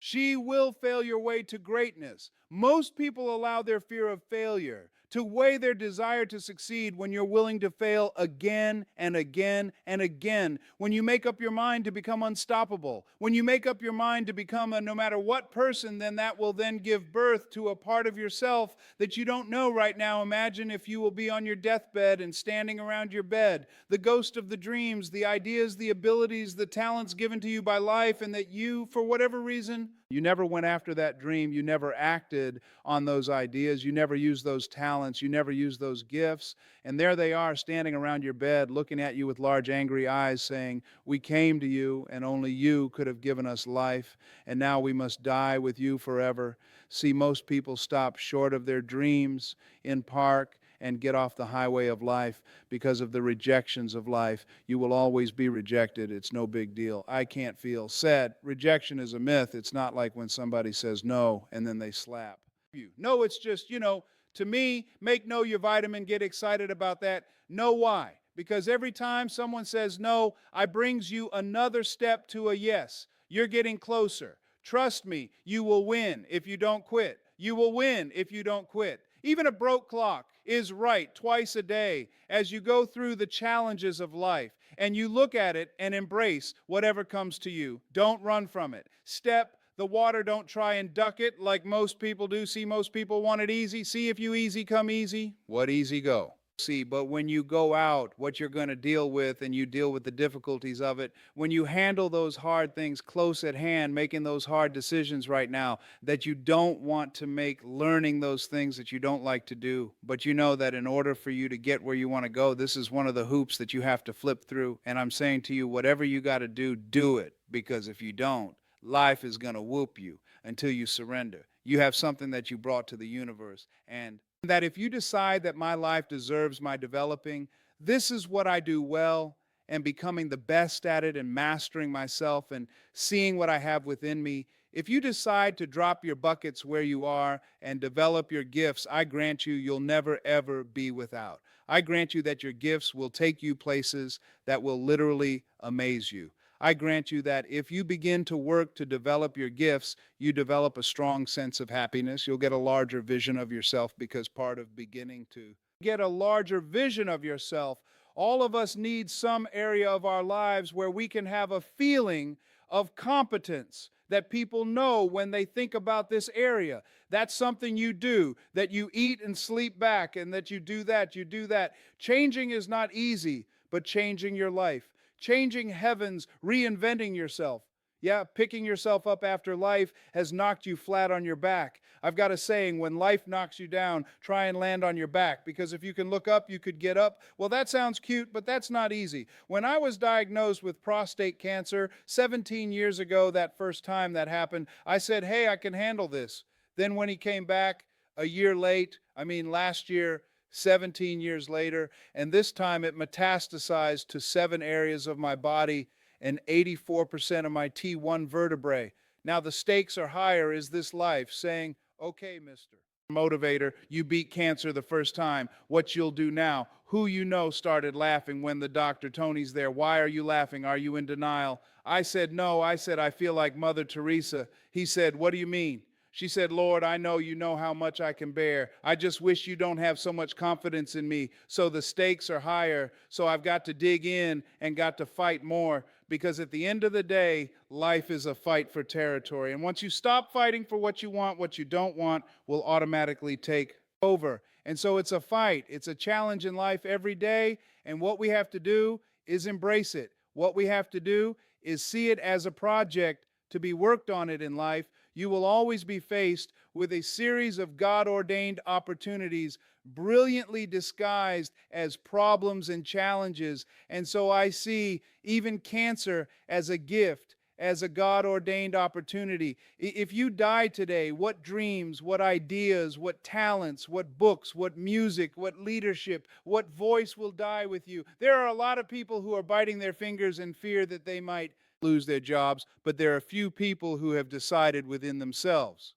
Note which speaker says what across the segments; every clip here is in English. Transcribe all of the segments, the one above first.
Speaker 1: She will fail your way to greatness. Most people allow their fear of failure to weigh their desire to succeed when you're willing to fail again and again and again. When you make up your mind to become unstoppable, when you make up your mind to become a no matter what person, then that will then give birth to a part of yourself that you don't know right now. Imagine if you will be on your deathbed and standing around your bed, the ghost of the dreams, the ideas, the abilities, the talents given to you by life, and that you, for whatever reason, you never went after that dream. You never acted on those ideas. You never used those talents. You never used those gifts. And there they are standing around your bed, looking at you with large, angry eyes, saying, "We came to you, and only you could have given us life. And now we must die with you forever." See, most people stop short of their dreams in park and get off the highway of life because of the rejections of life. You will always be rejected. It's no big deal. I can't feel sad. Rejection is a myth. It's not like when somebody says no and then they slap you. No, it's just, to me, make no your vitamin, get excited about that. Know why? Because every time someone says no, I brings you another step to a yes. You're getting closer. Trust me, you will win if you don't quit. You will win if you don't quit. Even a broke clock is right twice a day as you go through the challenges of life and you look at it and embrace whatever comes to you. Don't run from it. Step the water, don't try and duck it like most people do. See, most people want it easy. See, if you easy come easy, what easy go? See, but when you go out, what you're going to deal with, and you deal with the difficulties of it, when you handle those hard things close at hand, making those hard decisions right now that you don't want to make, learning those things that you don't like to do, but you know that in order for you to get where you want to go, this is one of the hoops that you have to flip through. And I'm saying to you, whatever you got to do it, because if you don't, life is going to whoop you until you surrender. You have something that you brought to the universe, and that if you decide that my life deserves my developing, this is what I do well, and becoming the best at it and mastering myself and seeing what I have within me. If you decide to drop your buckets where you are and develop your gifts, I grant you, you'll never ever be without. I grant you that your gifts will take you places that will literally amaze you. I grant you that if you begin to work to develop your gifts, you develop a strong sense of happiness. You'll get a larger vision of yourself, because part of beginning to get a larger vision of yourself, all of us need some area of our lives where we can have a feeling of competence that people know when they think about this area. That's something you do, that you eat and sleep back, and that you do that, you do that. Changing is not easy, but changing your life. Changing heavens, reinventing yourself. Yeah, picking yourself up after life has knocked you flat on your back. I've got a saying, when life knocks you down, try and land on your back, because if you can look up, you could get up. Well, that sounds cute, but that's not easy. When I was diagnosed with prostate cancer 17 years ago, that first time that happened, I said, hey, I can handle this. Then when he came back a year last year, 17 years later, and this time it metastasized to 7 areas of my body and 84% of my T1 vertebrae. Now the stakes are higher. Is this life? Saying, okay, mister motivator, you beat cancer the first time. What you'll do now? Who you know started laughing when the doctor Tony's there. Why are you laughing? Are you in denial? I said, no. I said, I feel like Mother Teresa. He said, what do you mean? She said, Lord, I know you know how much I can bear. I just wish you don't have so much confidence in me. So the stakes are higher. So I've got to dig in and got to fight more, because at the end of the day, life is a fight for territory. And once you stop fighting for what you want, what you don't want will automatically take over. And so it's a fight. It's a challenge in life every day. And what we have to do is embrace it. What we have to do is see it as a project to be worked on it in life. You will always be faced with a series of God-ordained opportunities, brilliantly disguised as problems and challenges. And so I see even cancer as a gift, as a God-ordained opportunity. If you die today, what dreams, what ideas, what talents, what books, what music, what leadership, what voice will die with you? There are a lot of people who are biting their fingers in fear that they might lose their jobs, but there are a few people who have decided within themselves,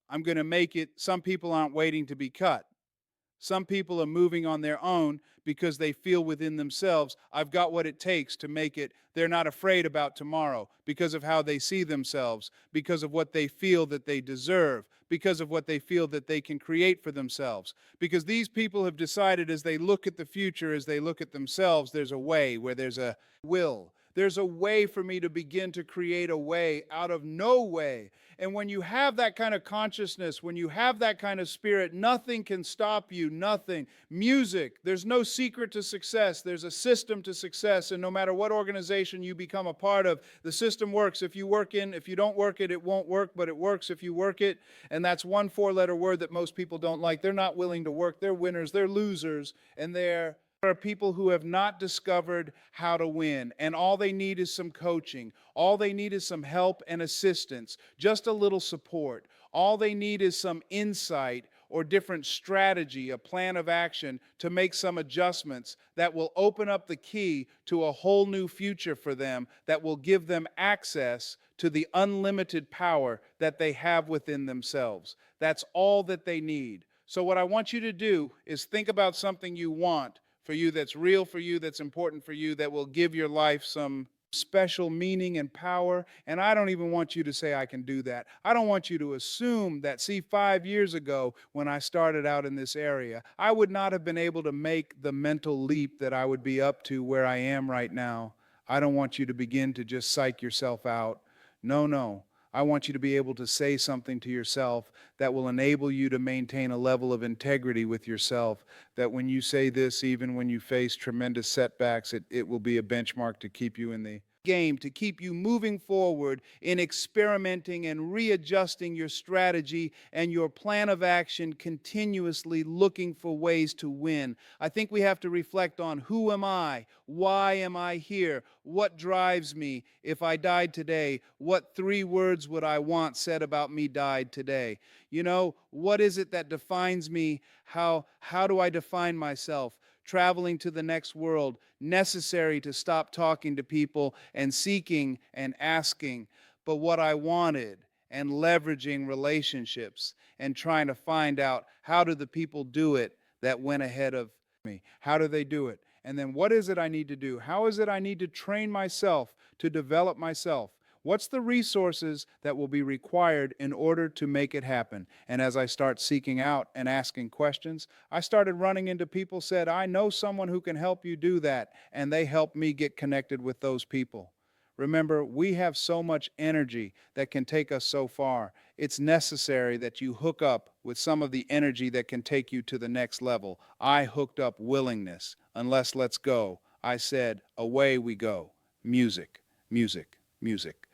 Speaker 1: I'm going to make it. Some people aren't waiting to be cut. Some people are moving on their own because they feel within themselves, I've got what it takes to make it. They're not afraid about tomorrow because of how they see themselves, because of what they feel that they deserve, because of what they feel that they can create for themselves. Because these people have decided as they look at the future, as they look at themselves, there's a way where there's a will. There's a way for me to begin to create a way out of no way. And when you have that kind of consciousness, when you have that kind of spirit, nothing can stop you, nothing. Music, there's no secret to success. There's a system to success, and no matter what organization you become a part of, the system works. If you don't work it, it won't work, but it works if you work it. And that's one four-letter word that most people don't like. They're not willing to work. They're winners, they're losers, and there are people who have not discovered how to win, and all they need is some coaching. All they need is some help and assistance, just a little support. All they need is some insight or different strategy, a plan of action to make some adjustments that will open up the key to a whole new future for them, that will give them access to the unlimited power that they have within themselves. That's all that they need. So what I want you to do is think about something you want for you, that's real for you, that's important for you, that will give your life some special meaning and power. And I don't even want you to say, I can do that. I don't want you to assume that, see, 5 years ago when I started out in this area, I would not have been able to make the mental leap that I would be up to where I am right now. I don't want you to begin to just psych yourself out. No, no. I want you to be able to say something to yourself that will enable you to maintain a level of integrity with yourself, that when you say this, even when you face tremendous setbacks, it will be a benchmark to keep you in the game, to keep you moving forward in experimenting and readjusting your strategy and your plan of action, continuously looking for ways to win. I think we have to reflect on, who am I? Why am I here? What drives me? If I died today, what 3 words would I want said about me died today? You know, what is it that defines me? How do I define myself? Traveling to the next world, necessary to stop talking to people and seeking and asking, but what I wanted, and leveraging relationships and trying to find out, how do the people do it that went ahead of me? How do they do it? And then what is it I need to do? How is it I need to train myself to develop myself? What's the resources that will be required in order to make it happen? And as I start seeking out and asking questions, I started running into people said, I know someone who can help you do that. And they helped me get connected with those people. Remember, we have so much energy that can take us so far. It's necessary that you hook up with some of the energy that can take you to the next level. I hooked up willingness. Unless let's go. I said, away we go. Music, music, music.